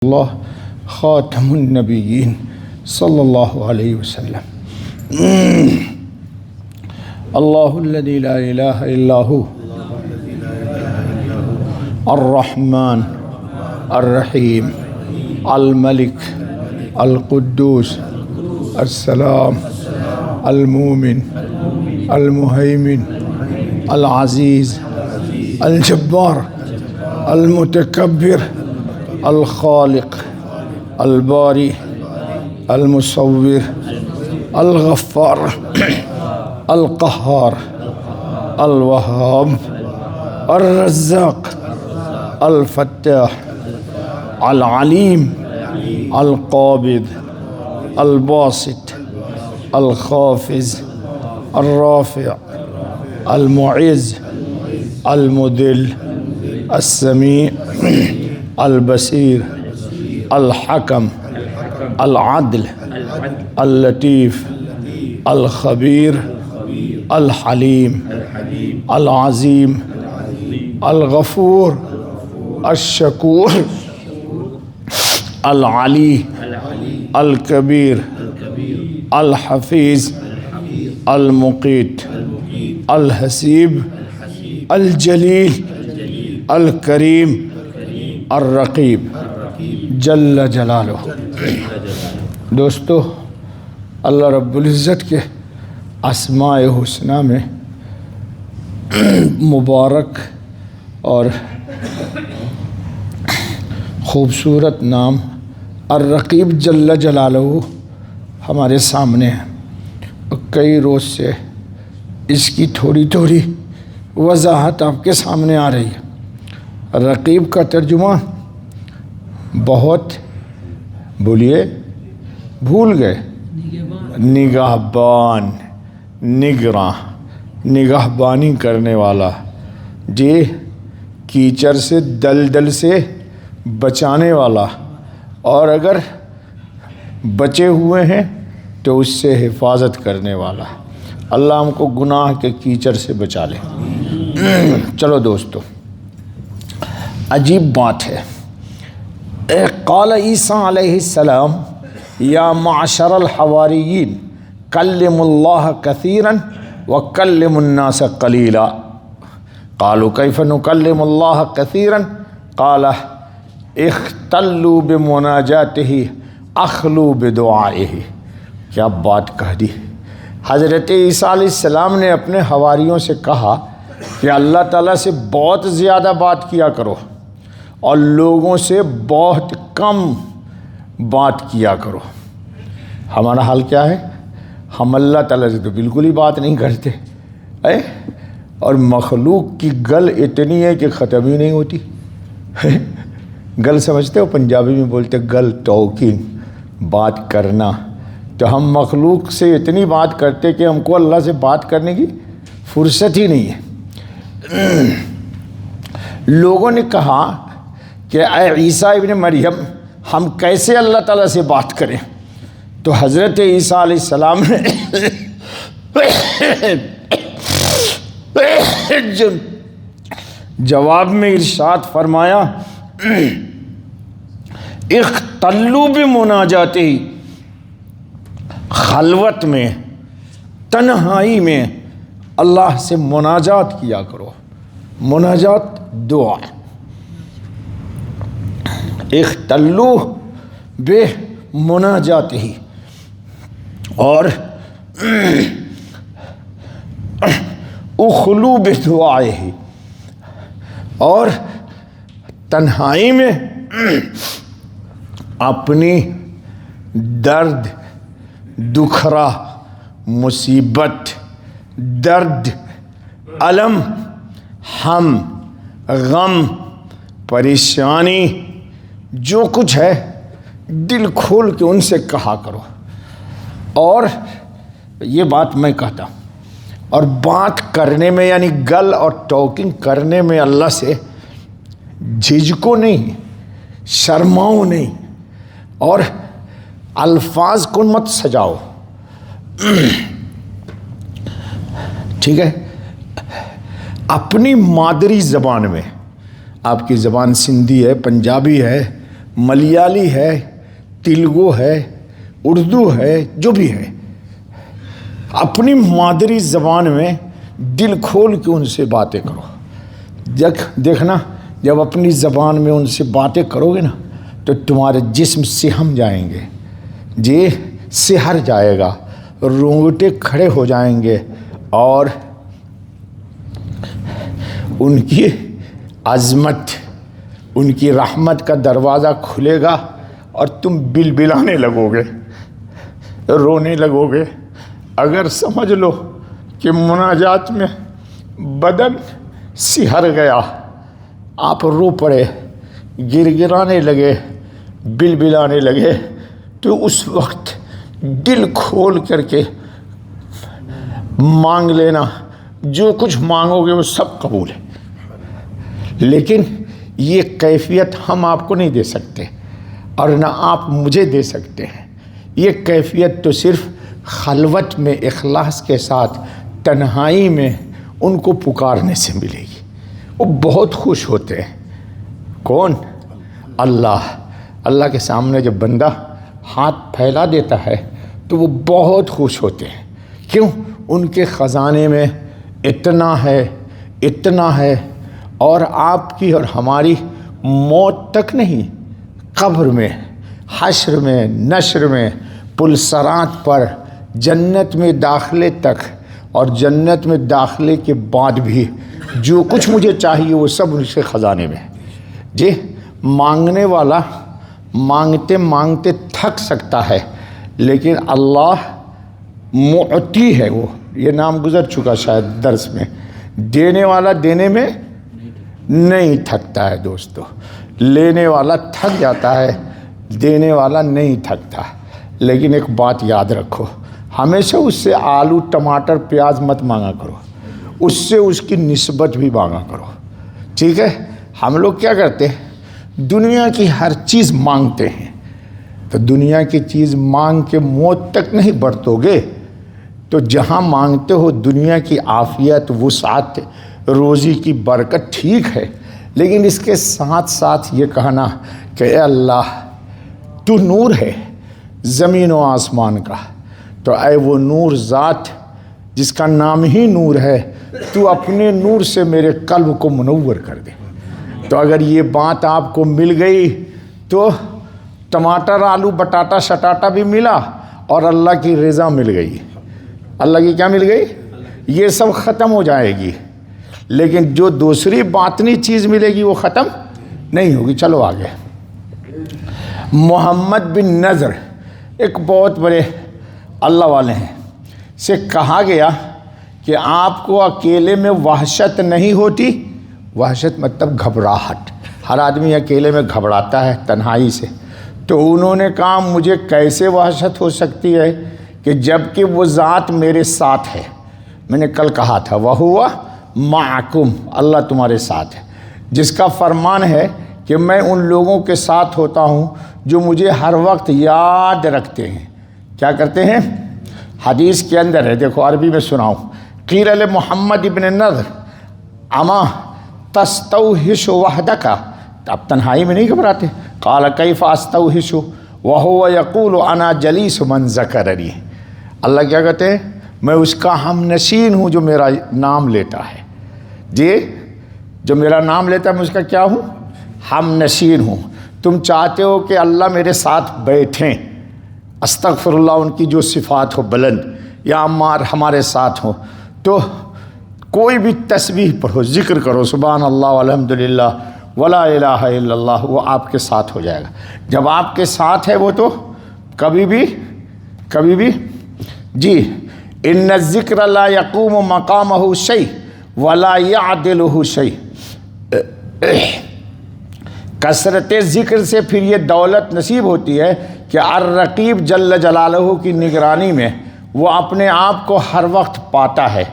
اللہ خاتم النبیین صلی اللہ علیہ وسلم اللہ الذی لا الہ الا هو الرحمن الرحیم الملک القدوس السلام المومن المہیمن العزیز الجبار المتکبر الخالق الباری المصور الغفار القہار الوہاب الرزاق الفتاح العلیم القابض الباسط الخافض الرافع المعز المذل السمیع البصیر الحکم العدل اللطیف الخبیر الحلیم العظیم الغفور الشکور العلی الکبیر الحفیظ المقیت الحسیب الجلیل الکریم الرقیب جل جلالہ۔ دوستو، اللہ رب العزت کے اسماء حسنہ میں مبارک اور خوبصورت نام الرقیب جل جلالہ ہمارے سامنے ہے۔ کئی روز سے اس کی تھوڑی تھوڑی وضاحت آپ کے سامنے آ رہی ہے۔ رقیب کا ترجمہ بہت بولیے بھول گئے، نگہبان، نگراں، نگہبانی کرنے والا، جی کیچڑ سے دلدل سے بچانے والا، اور اگر بچے ہوئے ہیں تو اس سے حفاظت کرنے والا۔ اللہ ہم کو گناہ کے کیچڑ سے بچا لے۔ چلو دوستو، عجیب بات ہے۔ قال عیسیٰ علیہ السلام یا معشر الحواریین کلموا اللہ کثیرا وکلموا الناس قلیلا۔ قالوا کیف نکلم اللہ کثیرا قال اختلوا بمناجاتہ اخلوا بدعائہ۔ کیا بات کہہ دی۔ حضرت عیسیٰ علیہ السلام نے اپنے حواریوں سے کہا کہ اللہ تعالیٰ سے بہت زیادہ بات کیا کرو اور لوگوں سے بہت کم بات کیا کرو۔ ہمارا حال کیا ہے؟ ہم اللہ تعالیٰ سے تو بالکل ہی بات نہیں کرتے، اور مخلوق کی گل اتنی ہے کہ ختم ہی نہیں ہوتی۔ گل سمجھتے ہو؟ پنجابی میں بولتے گل، ٹاکنگ، بات کرنا۔ تو ہم مخلوق سے اتنی بات کرتے کہ ہم کو اللہ سے بات کرنے کی فرصت ہی نہیں ہے۔ لوگوں نے کہا کہ اے عیسیٰ ابن مریم، ہم کیسے اللہ تعالیٰ سے بات کریں؟ تو حضرت عیسیٰ علیہ السلام نے جواب میں ارشاد فرمایا اختلوا بمناجاتہ، خلوت میں، تنہائی میں اللہ سے مناجات کیا کرو۔ مناجات دعا۔ اختلوا بمناجاتہ، اور اخلوا بدعائہ، اور تنہائی میں اپنی درد، دکھرا، مصیبت، درد، الم، ہم، غم، پریشانی، جو کچھ ہے دل کھول کے ان سے کہا کرو۔ اور یہ بات میں کہتا ہوں، اور بات کرنے میں یعنی گل اور ٹاکنگ کرنے میں اللہ سے جھجکو نہیں، شرماؤ نہیں، اور الفاظ کو مت سجاؤ۔ ٹھیک ہے؟ اپنی مادری زبان میں، آپ کی زبان سندھی ہے، پنجابی ہے، ملیالی ہے، تیلگو ہے، اردو ہے، جو بھی ہے، اپنی مادری زبان میں دل کھول کے ان سے باتیں کرو۔ دیکھنا جب اپنی زبان میں ان سے باتیں کرو گے نا تو تمہارے جسم سہم جائیں گے، جی سہر جائے گا، رونگٹے کھڑے ہو جائیں گے، اور ان کی عظمت، ان کی رحمت کا دروازہ کھلے گا اور تم بلبلانے لگو گے، رونے لگو گے۔ اگر سمجھ لو کہ مناجات میں بدن سہر گیا، آپ رو پڑے، گر گرانے لگے، بلبلانے لگے، تو اس وقت دل کھول کر کے مانگ لینا، جو کچھ مانگو گے وہ سب قبول ہے۔ لیکن یہ کیفیت ہم آپ کو نہیں دے سکتے اور نہ آپ مجھے دے سکتے ہیں۔ یہ کیفیت تو صرف خلوت میں اخلاص کے ساتھ تنہائی میں ان کو پکارنے سے ملے گی۔ وہ بہت خوش ہوتے ہیں۔ کون؟ اللہ کے سامنے جب بندہ ہاتھ پھیلا دیتا ہے تو وہ بہت خوش ہوتے ہیں۔ کیوں؟ ان کے خزانے میں اتنا ہے، اور آپ کی اور ہماری موت تک نہیں، قبر میں، حشر میں، نشر میں، پلسرات پر، جنت میں داخلے تک، اور جنت میں داخلے کے بعد بھی جو کچھ مجھے چاہیے وہ سب ان کے خزانے میں۔ جی مانگنے والا مانگتے مانگتے تھک سکتا ہے، لیکن اللہ معطی ہے، وہ یہ نام گزر چکا شاید درس میں۔ دینے والا دینے میں نہیں تھکتا ہے دوستو، لینے والا تھک جاتا ہے، دینے والا نہیں تھکتا۔ لیکن ایک بات یاد رکھو، ہمیشہ اس سے آلو ٹماٹر پیاز مت مانگا کرو، اس سے اس کی نسبت بھی مانگا کرو، ٹھیک ہے؟ ہم لوگ کیا کرتے ہیں؟ دنیا کی ہر چیز مانگتے ہیں، تو دنیا کی چیز مانگ کے موت تک نہیں برتو گے، تو جہاں مانگتے ہو دنیا کی عافیت، وسعت، روزی کی برکت، ٹھیک ہے، لیکن اس کے ساتھ ساتھ یہ کہنا کہ اے اللہ تو نور ہے زمین و آسمان کا، تو اے وہ نور ذات جس کا نام ہی نور ہے، تو اپنے نور سے میرے قلب کو منور کر دے۔ تو اگر یہ بات آپ کو مل گئی تو ٹماٹر آلو بٹاٹا شٹاٹا بھی ملا اور اللہ کی رضا مل گئی۔ اللہ کی کیا مل گئی؟ یہ سب ختم ہو جائے گی، لیکن جو دوسری باطنی چیز ملے گی وہ ختم نہیں ہوگی۔ چلو آگے۔ محمد بن نضر ایک بہت بڑے اللہ والے ہیں، سے کہا گیا کہ آپ کو اکیلے میں وحشت نہیں ہوتی؟ وحشت مطلب گھبراہٹ، ہر آدمی اکیلے میں گھبراتا ہے تنہائی سے۔ تو انہوں نے کہا مجھے کیسے وحشت ہو سکتی ہے کہ جب کہ وہ ذات میرے ساتھ ہے۔ میں نے کل کہا تھا وَهُوَ مَعَكُمْ، اللہ تمہارے ساتھ ہے، جس کا فرمان ہے کہ میں ان لوگوں کے ساتھ ہوتا ہوں جو مجھے ہر وقت یاد رکھتے ہیں۔ کیا کرتے ہیں؟ حدیث کے اندر ہے، دیکھو عربی میں سناؤں۔ قیل لمحمد ابن نضر اما تستوحش وحدک، اب تنہائی میں نہیں گھبراتے؟ قال کیف استوحش وهو یقول انا جلیس من ذکرنی، اللہ کیا کہتے ہیں؟ میں اس کا ہم نشین ہوں جو میرا نام لیتا ہے۔ جی جو میرا نام لیتا ہے میں اس کا کیا ہوں؟ ہم نشین ہوں۔ تم چاہتے ہو کہ اللہ میرے ساتھ بیٹھیں، استغفر اللہ، ان کی جو صفات ہو بلند، یا عمار ہمارے ساتھ ہو، تو کوئی بھی تسبیح پڑھو، ذکر کرو، سبحان اللہ والحمدللہ ولا الہ الا اللہ، وہ آپ کے ساتھ ہو جائے گا۔ جب آپ کے ساتھ ہے وہ تو کبھی بھی جی ان الذکر لا یقوم مقامہ شیء ولا یعدلہ شیء، کثرت ذکر سے پھر یہ دولت نصیب ہوتی ہے کہ الرقیب جل جلالہ کی نگرانی میں وہ اپنے آپ کو ہر وقت پاتا ہے۔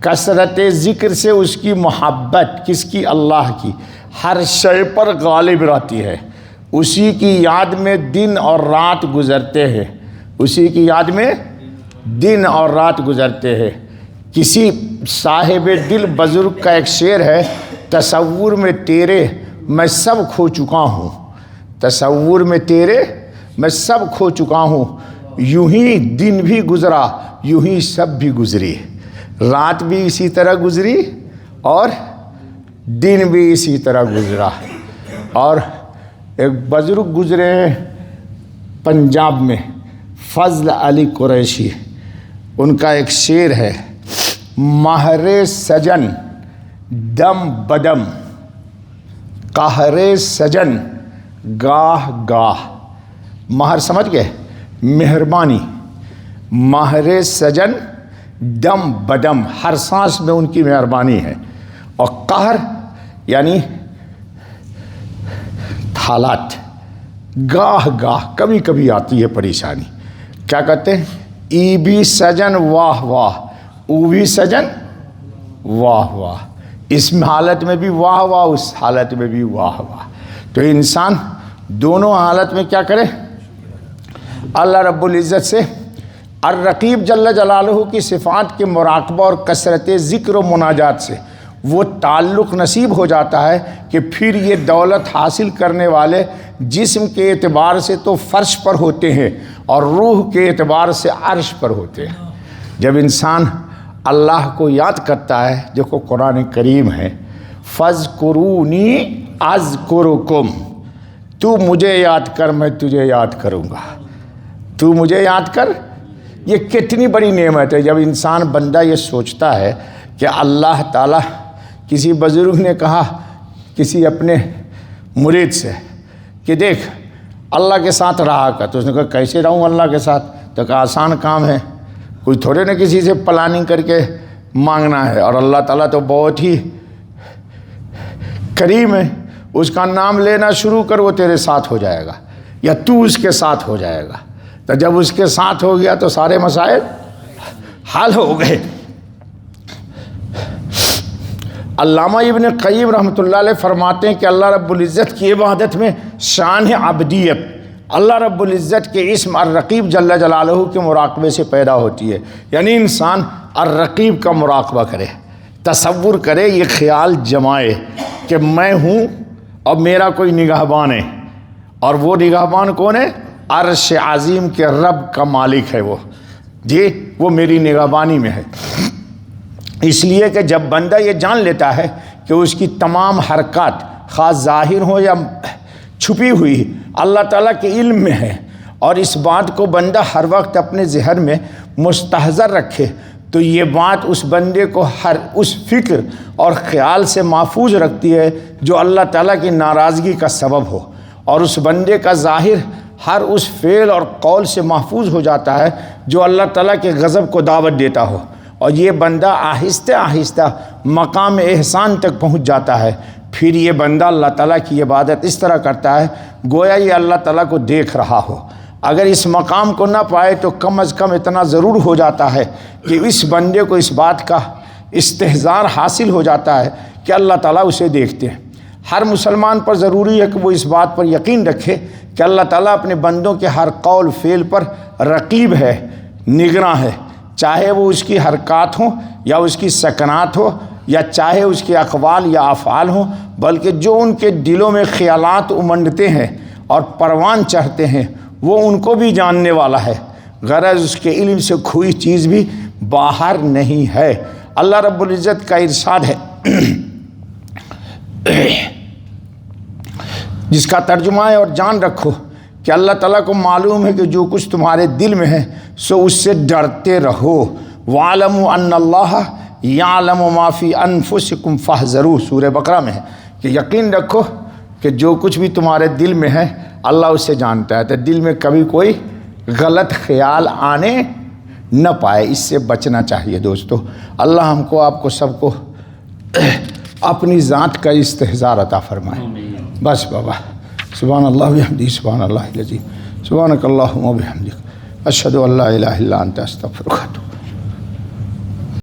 کثرت ذکر سے اس کی محبت، کس کی؟ اللہ کی، ہر شے پر غالب رہتی ہے۔ اسی کی یاد میں دن اور رات گزرتے ہیں، اسی کی یاد میں دن اور رات گزرتے ہیں۔ کسی صاحب دل بزرگ کا ایک شعر ہے، تصور میں تیرے میں سب کھو چکا ہوں، تصور میں تیرے میں سب کھو چکا ہوں، یوں ہی دن بھی گزرا یوں ہی سب بھی گزری، رات بھی اسی طرح گزری اور دن بھی اسی طرح گزرا۔ اور ایک بزرگ گزرے ہیں پنجاب میں، فضل علی قریشی، ان کا ایک شعر ہے، مہر سجن دم بدم قہر سجن گاہ گاہ۔ مہر سمجھ گئے؟ مہربانی۔ مہر سجن دم بدم، ہر سانس میں ان کی مہربانی ہے، اور قہر یعنی حالات، گاہ گاہ کبھی کبھی آتی ہے پریشانی۔ کیا کہتے ہیں؟ ای بھی سجن واہ واہ، او بھی سجن واہ واہ، اس حالت میں بھی واہ واہ، اس حالت میں بھی واہ واہ۔ تو انسان دونوں حالت میں کیا کرے؟ اللہ رب العزت سے الرقیب جل جلالہ کی صفات کے مراقبہ اور کثرت ذکر و مناجات سے وہ تعلق نصیب ہو جاتا ہے کہ پھر یہ دولت حاصل کرنے والے جسم کے اعتبار سے تو فرش پر ہوتے ہیں اور روح کے اعتبار سے عرش پر ہوتے ہیں۔ جب انسان اللہ کو یاد کرتا ہے، دیکھو قرآن کریم ہے، فَاذْكُرُونِي أَذْكُرُكُمْ، تو مجھے یاد کر میں تجھے یاد کروں گا، تو مجھے یاد کر۔ یہ کتنی بڑی نعمت ہے جب انسان بندہ یہ سوچتا ہے کہ اللہ تعالیٰ، کسی بزرگ نے کہا کسی اپنے مرید سے کہ دیکھ اللہ کے ساتھ رہا کر، تو اس نے کہا کیسے رہوں اللہ کے ساتھ؟ تو کہا آسان کام ہے، کوئی تھوڑے نہ کسی سے پلاننگ کر کے مانگنا ہے، اور اللہ تعالیٰ تو بہت ہی کریم ہے، اس کا نام لینا شروع کر وہ تیرے ساتھ ہو جائے گا، یا تو اس کے ساتھ ہو جائے گا۔ تو جب اس کے ساتھ ہو گیا تو سارے مسائل حل ہو گئے۔ علامہ ابن قیم رحمۃ اللہ علیہ فرماتے ہیں کہ اللہ رب العزت کی عبادت میں شان عبدیت اللہ رب العزت کے اسم الرقیب جل جلالہ کے مراقبے سے پیدا ہوتی ہے۔ یعنی انسان الرقیب کا مراقبہ کرے، تصور کرے، یہ خیال جمائے کہ میں ہوں اور میرا کوئی نگہبان ہے، اور وہ نگہبان کون ہے؟ عرش عظیم کے رب کا مالک ہے وہ، جی وہ میری نگہبانی میں ہے۔ اس لیے کہ جب بندہ یہ جان لیتا ہے کہ اس کی تمام حرکات خاص ظاہر ہو یا چھپی ہوئی اللہ تعالیٰ کے علم میں ہے، اور اس بات کو بندہ ہر وقت اپنے ذہن میں مستحضر رکھے، تو یہ بات اس بندے کو ہر اس فکر اور خیال سے محفوظ رکھتی ہے جو اللہ تعالیٰ کی ناراضگی کا سبب ہو، اور اس بندے کا ظاہر ہر اس فعل اور قول سے محفوظ ہو جاتا ہے جو اللہ تعالیٰ کے غضب کو دعوت دیتا ہو، اور یہ بندہ آہستہ آہستہ مقام احسان تک پہنچ جاتا ہے۔ پھر یہ بندہ اللہ تعالیٰ کی عبادت اس طرح کرتا ہے گویا یہ اللہ تعالیٰ کو دیکھ رہا ہو۔ اگر اس مقام کو نہ پائے تو کم از کم اتنا ضرور ہو جاتا ہے کہ اس بندے کو اس بات کا استحضار حاصل ہو جاتا ہے کہ اللہ تعالیٰ اسے دیکھتے ہیں۔ ہر مسلمان پر ضروری ہے کہ وہ اس بات پر یقین رکھے کہ اللہ تعالیٰ اپنے بندوں کے ہر قول فعل پر رقیب ہے، نگراں ہے، چاہے وہ اس کی حرکات ہوں یا اس کی سکنات ہو، یا چاہے اس کے اقوال یا افعال ہوں، بلکہ جو ان کے دلوں میں خیالات امنڈتے ہیں اور پروان چڑھتے ہیں وہ ان کو بھی جاننے والا ہے، غرض اس کے علم سے کوئی چیز بھی باہر نہیں ہے۔ اللہ رب العزت کا ارشاد ہے جس کا ترجمہ ہے، اور جان رکھو کہ اللہ تعالیٰ کو معلوم ہے کہ جو کچھ تمہارے دل میں ہے سو اس سے ڈرتے رہو۔ وَاعْلَمُوا أَنَّ اللَّهَ يَعْلَمُ مَا فِي أَنفُسِكُمْ فَاحْذَرُوهُ، سورہ بقرہ میں ہے کہ یقین رکھو کہ جو کچھ بھی تمہارے دل میں ہے اللہ اسے جانتا ہے، تو دل میں کبھی کوئی غلط خیال آنے نہ پائے، اس سے بچنا چاہیے دوستو۔ اللہ ہم کو آپ کو سب کو اپنی ذات کا استحضار عطا فرمائے۔ بس بابا، سبحان اللہ وبحمدہ، سبحان اللہ العظیم، سبحانک اللہم وبحمدک، اشہد ان لا الہ الا انت استغفرک۔